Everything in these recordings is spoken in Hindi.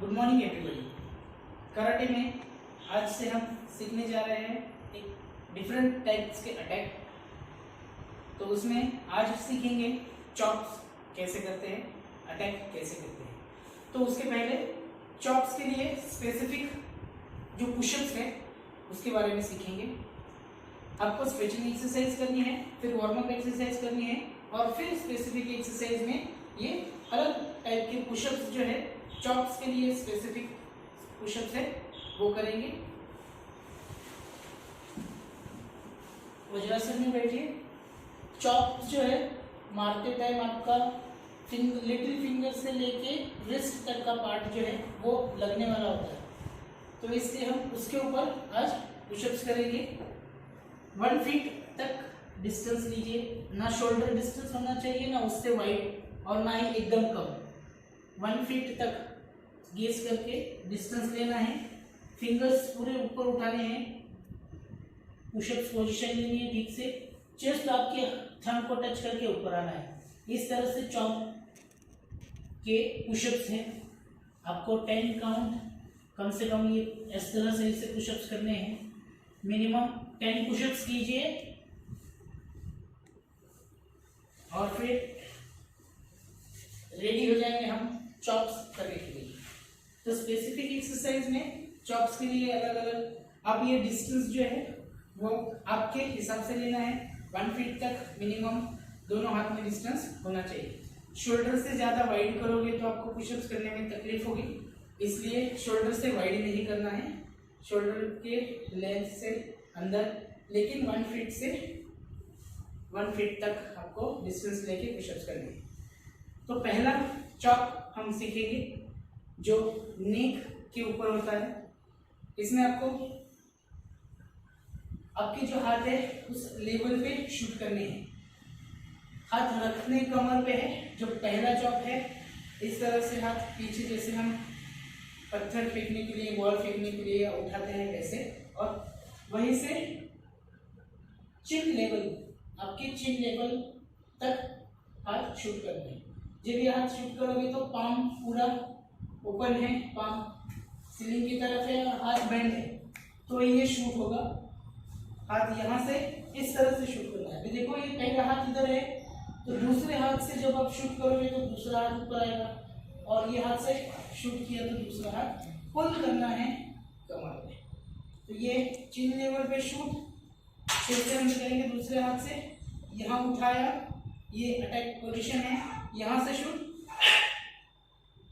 Good morning everybody. कराटे में आज से हम सीखने जा रहे हैं एक डिफरेंट टाइप्स के अटैक। तो उसमें आज सीखेंगे चॉप्स कैसे करते हैं, अटैक कैसे करते हैं। तो उसके पहले चॉप्स के लिए स्पेसिफिक जो पुशअप्स है उसके बारे में सीखेंगे। आपको स्ट्रेचिंग एक्सरसाइज करनी है, फिर वार्म अप एक्सरसाइज करनी है और फिर स्पेसिफिक एक्सरसाइज में ये अलग टाइप के पुशअप्स जो है चॉप्स के लिए स्पेसिफिक पुशअप्स है वो करेंगे। वज्रासन में बैठिए। चॉप्स जो है मारते टाइम आपका लिटिल फिंगर से लेके रिस्ट तक का पार्ट जो है वो लगने वाला होता है, तो इसलिए हम उसके ऊपर आज पुशअप्स करेंगे। 1 फीट तक डिस्टेंस लीजिए, ना शोल्डर डिस्टेंस होना चाहिए ना उससे वाइड और ना ही एकदम कम। 1 फीट तक गेज करके डिस्टेंस लेना है, फिंगर्स पूरे ऊपर उठाने हैं, पुशअप्स पोजीशन लेनी है ठीक से, चेस्ट आपके थंब को टच करके ऊपर आना है। इस तरह से चॉप के पुशअप्स हैं। आपको 10 काउंट कम से कम ये इस तरह से इसे पुशअप्स करने हैं। मिनिमम 10 पुशअप्स कीजिए और फिर रेडी हो जाएंगे हम चॉप्स करने के लिए। तो स्पेसिफिक एक्सरसाइज में चॉप्स के लिए अलग अलग आप ये डिस्टेंस जो है वो आपके हिसाब से लेना है। 1 फीट तक मिनिमम दोनों हाथ में डिस्टेंस होना चाहिए। शोल्डर से ज़्यादा वाइड करोगे तो आपको पुशअप्स करने में तकलीफ होगी, इसलिए शोल्डर से वाइड नहीं करना है। शोल्डर के लेंथ से अंदर, लेकिन 1 फीट से 1 फीट तक आपको डिस्टेंस लेके पुशअप्स करने हैं। तो पहला चॉप हम सीखेंगे जो नेक के ऊपर होता है। इसमें आपको आपके जो हाथ है उस लेवल पे शूट करने हैं। हाथ रखने कमर पे है। जो पहला चॉप है इस तरह से हाथ पीछे, जैसे हम पत्थर फेंकने के लिए, बॉल फेंकने के लिए उठाते हैं वैसे, और वहीं से चिन लेवल, आपके चिन लेवल तक हाथ शूट करना है। जब ये हाथ शूट करोगे तो पाम पूरा ओपन है, पाम सीलिंग की तरफ है और हाथ बेंड है, तो ये शूट होगा। हाथ यहाँ से इस तरह से शूट करना है। अभी देखो ये पहला हाथ इधर है, तो दूसरे हाथ से जब आप शूट करोगे तो दूसरा हाथ ऊपर आएगा, और ये हाथ से शूट किया तो दूसरा हाथ पुल करना है कमर पे। तो ये चिन लेवल पे शूट फिर से हम करेंगे दूसरे हाथ से। यहाँ उठाया, ये अटैक पोजीशन है, यहाँ से शूट।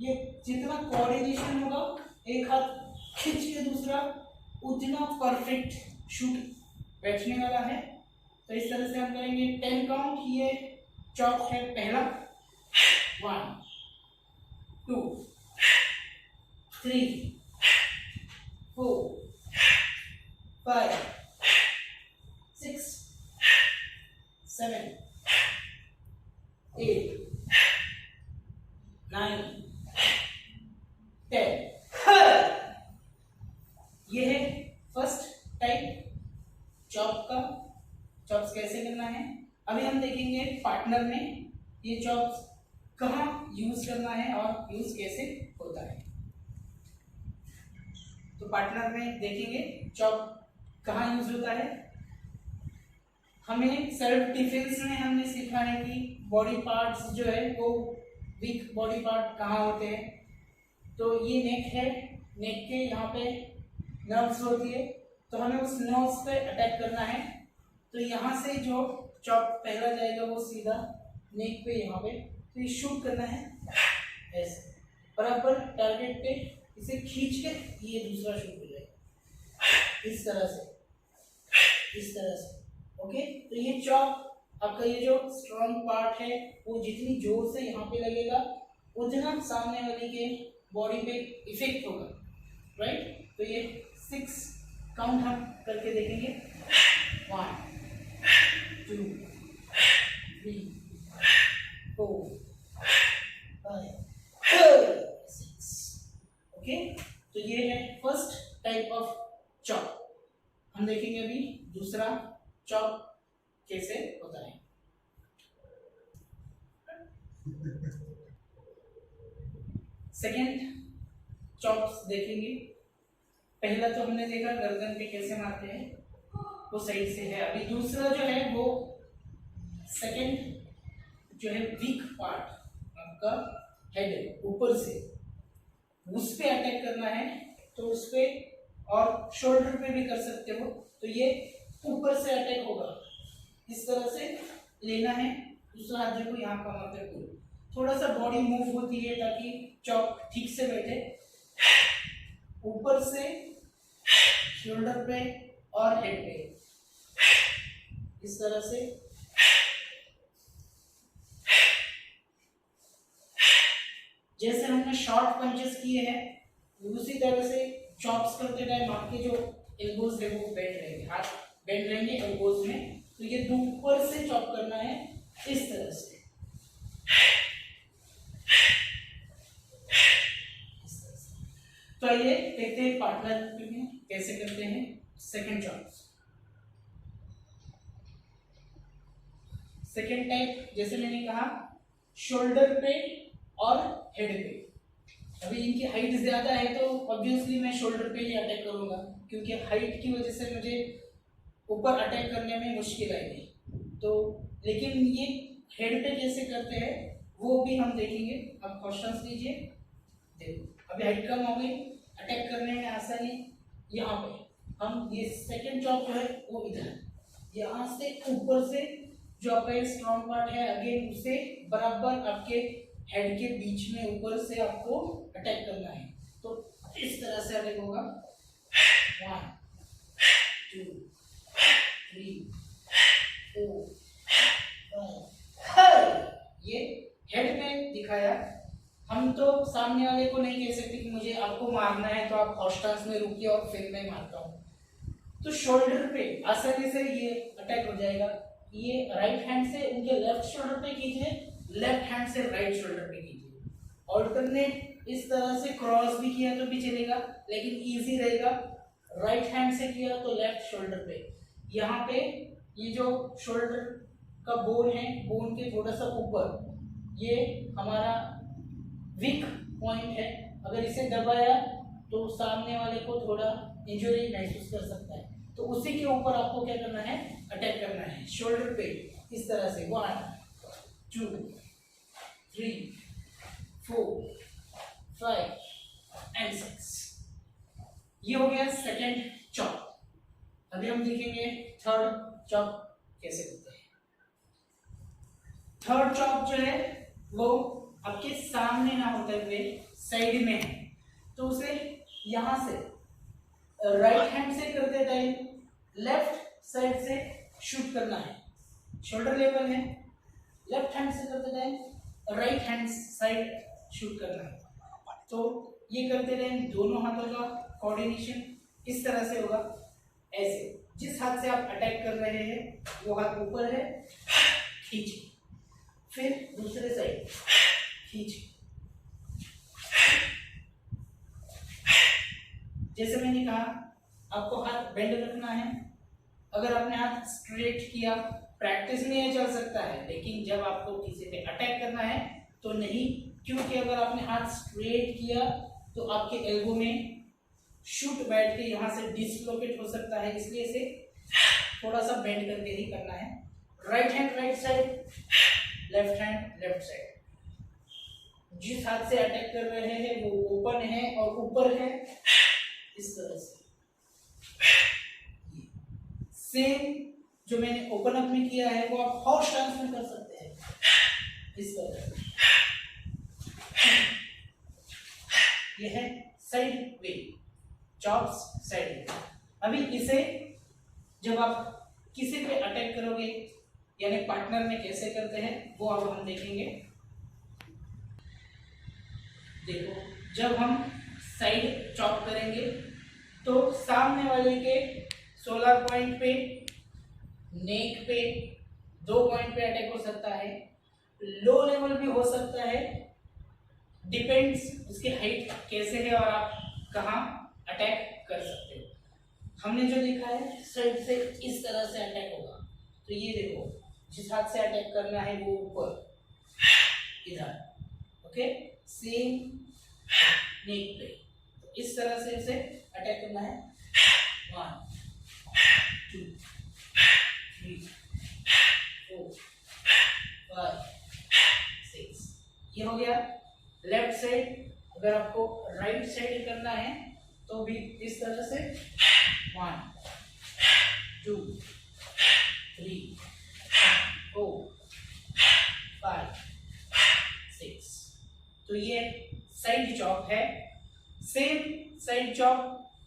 ये जितना कोऑर्डिनेशन होगा, एक हाथ खींच के दूसरा, उतना परफेक्ट शूट बैठने वाला है। तो इस तरह से हम करेंगे 10 काउंट। ये चॉप है पहला। 1 2 3 4 5 6 7 8 9 10। ये है फर्स्ट टाइप चॉप का। चॉप्स कैसे करना है अभी हम देखेंगे पार्टनर में ये चॉप्स कहाँ यूज करना है और यूज कैसे होता है। तो पार्टनर में देखेंगे चॉप कहाँ यूज होता है। हमें सेल्फ डिफेंस में हमने सीखा है कि बॉडी पार्ट्स जो है वो वीक बॉडी पार्ट कहाँ होते हैं। तो ये नेक है, नेक के यहाँ पे नर्व्स होती है, तो हमें उस नर्व्स पे अटैक करना है। तो यहाँ से जो चॉप पहला जाएगा वो सीधा नेक पे, यहाँ पे, तो ये शूट करना है ऐसे बराबर टारगेट पे, इसे खींच के ये दूसरा शूट हो जाएगा इस तरह से, इस तरह से। ओके, तो ये चॉप आपका ये जो स्ट्रॉन्ग पार्ट है वो जितनी जोर से यहाँ पे लगेगा उतना सामने वाले के बॉडी पे इफेक्ट होगा, राइट। तो ये 6 काउंट हम करके देखेंगे। 1 2 3 4 5 6। ओके, तो ये है फर्स्ट टाइप ऑफ चॉप। हम देखेंगे अभी दूसरा चॉप कैसे होता है। सेकेंड चॉप्स देखेंगे। पहला तो हमने देखा गर्दन पे कैसे मारते हैं, वो साइड से है। अभी दूसरा जो है वो सेकंड जो है वीक पार्ट आपका हेड ऊपर से, उस पे अटैक करना है। तो उस पे और शोल्डर पे भी कर सकते हो। तो ये ऊपर से अटैक होगा, इस तरह से लेना है। दूसरा हाथ देखो यहाँ कमर पे पूरा, थोड़ा सा बॉडी मूव होती है ताकि चॉप ठीक से बैठे। ऊपर से शोल्डर पे और हेड पे, इस तरह से। जैसे हमने शॉर्ट पंचेस किए हैं उसी तरह से चॉप्स करते टाइम आपके जो एल्बोज है वो बेंड रहेंगे, हाथ बेंड रहेंगे एल्बोज में। तो ये ऊपर से चॉप करना है इस तरह से। तो ये देखते हैं पार्टनर में कैसे करते हैं सेकंड चॉप्स। सेकंड टाइप जैसे मैंने कहा शोल्डर पे और हेड पे। अभी इनकी हाइट ज्यादा है तो ऑब्वियसली मैं शोल्डर पे ही अटैक करूंगा, क्योंकि हाइट की वजह से मुझे ऊपर अटैक करने में मुश्किल आएगी। तो लेकिन ये हेड पे कैसे करते हैं वो भी हम देखेंगे। अब क्वेश्चंस लीजिए। देखो अभी हाइट कम हो गई, अटैक करने में आसानी। यहाँ पे हम ये सेकंड चॉप जो है वो इधर, यहाँ से ऊपर से जो आपका स्ट्रॉन्ग पार्ट है अगेन उसे बराबर आपके हेड के बीच में ऊपर से आपको अटैक करना है। तो इस तरह से अटैक होगा। 1 2 3 4 5। ये हेड में दिखाया। हम तो सामने वाले को नहीं कह सकते कि मुझे आपको मारना है तो आप हॉस्टांस में रुकिए और फिर मैं मारता हूँ। तो शोल्डर पे आसानी से ये अटैक हो जाएगा। ये राइट हैंड से उनके लेफ्ट शोल्डर पे कीजिए, लेफ्ट हैंड से राइट शोल्डर पे कीजिए। ऑल्टरनेट इस तरह से क्रॉस भी किया तो भी चलेगा, लेकिन इजी रहेगा राइट हैंड से किया तो लेफ्ट शोल्डर पे। यहाँ पे ये जो शोल्डर का बोन है, बोन के थोड़ा सा ऊपर ये हमारा वीक पॉइंट है। अगर इसे दबाया तो सामने वाले को थोड़ा इंजरी महसूस कर सकता है। तो उसी के ऊपर आपको क्या करना है, अटैक करना है शोल्डर पे इस तरह से। 1 2 3 4 5 एंड 6। ये हो गया सेकेंड चॉप। अभी हम देखेंगे थर्ड चॉप कैसे करते हैं। थर्ड चॉप जो है वो आपके सामने ना होते हुए साइड में है। तो उसे यहां से राइट हैंड से करते टाइम लेफ्ट साइड से शूट करना है। शोल्डर लेवल है, लेफ्ट हैंड से करते time right hand side shoot करना है। तो ये करते टाइम दोनों हाथों का कोऑर्डिनेशन इस तरह से होगा। ऐसे जिस हाथ से आप अटैक कर रहे हैं वो हाथ ऊपर है, खींचिए। फिर दूसरे साइड खींचिए। जैसे मैंने कहा आपको हाथ बेंड रखना है। अगर आपने हाथ स्ट्रेट किया प्रैक्टिस में ये चल सकता है, लेकिन जब आपको किसी पे अटैक करना है तो नहीं, क्योंकि अगर आपने हाथ स्ट्रेट किया तो आपके एल्बो में शूट बैठ के यहाँ से डिसलोकेट हो सकता है। इसलिए इसे थोड़ा सा बेंड करके ही करना है। Right hand right side, left hand left side. जिस हाथ से अटैक कर रहे हैं वो ओपन है और ऊपर है इस तरह से। सेम जो मैंने ओपन अप में किया है वो आप हॉर्स डांस में कर सकते हैं इस तरह। यह है side way chops side way. अभी इसे जब आप किसी पे अटैक करोगे यानी पार्टनर में कैसे करते हैं वो अब हम देखेंगे। देखो जब हम साइड चॉप करेंगे तो सामने वाले के 16 पॉइंट पे, नेक पे, 2 पॉइंट पे अटैक हो सकता है, लो लेवल भी हो सकता है। डिपेंड्स उसकी हाइट कैसे है और आप कहाँ अटैक कर सकते हो। हमने जो देखा है साइड से इस तरह से अटैक होगा। तो ये देखो जिस हाथ से अटैक करना है वो ऊपर इधर, ओके। सेम नेक पे इस तरह से इसे अटैक करना है। 1 2 3 4 5 6। ये हो गया लेफ्ट साइड। अगर आपको राइट साइड करना है तो भी इस तरह से 1 2 3 4 5 6। तो ये साइड चॉप है। सेम साइड चॉप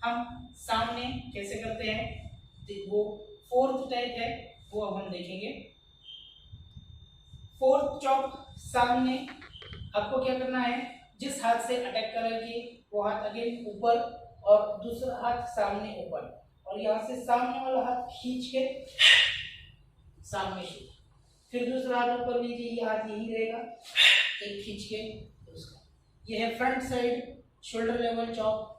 हम सामने कैसे करते हैं, वो फोर्थ टाइप है, वो अब हम देखेंगे। फोर्थ चॉप सामने आपको क्या करना है, जिस हाथ से अटैक करेंगे वो हाथ अगेन ऊपर और दूसरा हाथ सामने ऊपर, और यहाँ से सामने वाला हाथ खींच के सामने शूट, फिर दूसरा हाथ ऊपर नीचे, ये हाथ यही रहेगा, एक खींच के उसका। ये है front side shoulder level chop.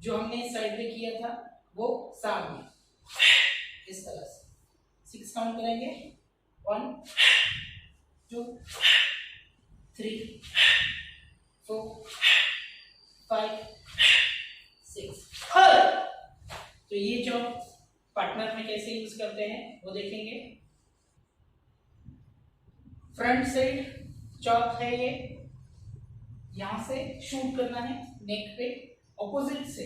जो हमने साइड में किया था वो सामने इस तरह से 6 काउंट करेंगे। 1 2 3 4 5 6। तो ये चॉप पार्टनर में कैसे यूज करते हैं वो देखेंगे। फ्रंट साइड चॉप है ये, यहां से शूट करना है नेक पे ऑपोजिट से।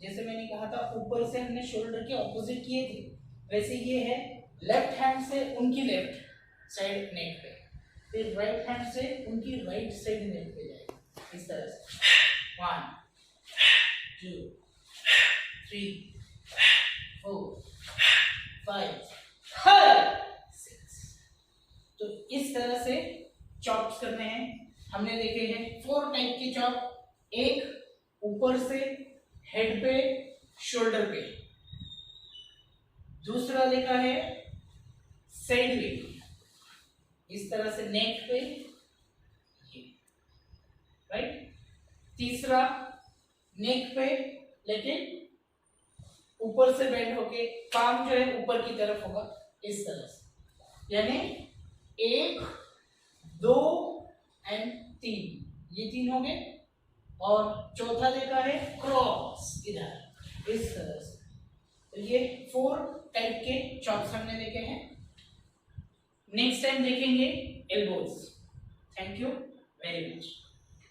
जैसे मैंने कहा था ऊपर से हमने शोल्डर के ऑपोजिट किए थे, वैसे ये है लेफ्ट हैंड से उनकी लेफ्ट साइड नेक पे, फिर राइट हैंड से उनकी राइट साइड नेक पे जाएगा इस तरह से। 1 2 3 4 5 6। तो इस तरह से चॉप्स करने हैं। हमने देखे हैं 4 टाइप के चॉप। एक ऊपर से हेड पे शोल्डर पे, दूसरा देखा है साइड पे इस तरह से नेक पे, राइट। तीसरा नेक पे लेकिन ऊपर से बेंड होके पाम जो है ऊपर की तरफ होगा इस तरह से, यानी 1 2 एंड 3, ये 3 हो गए। और चौथा देखा है क्रॉस इधर इस तरह से। तो ये 4 टाइप के चॉप्स हमने देखे हैं। नेक्स्ट टाइम देखेंगे elbows. Thank you very much.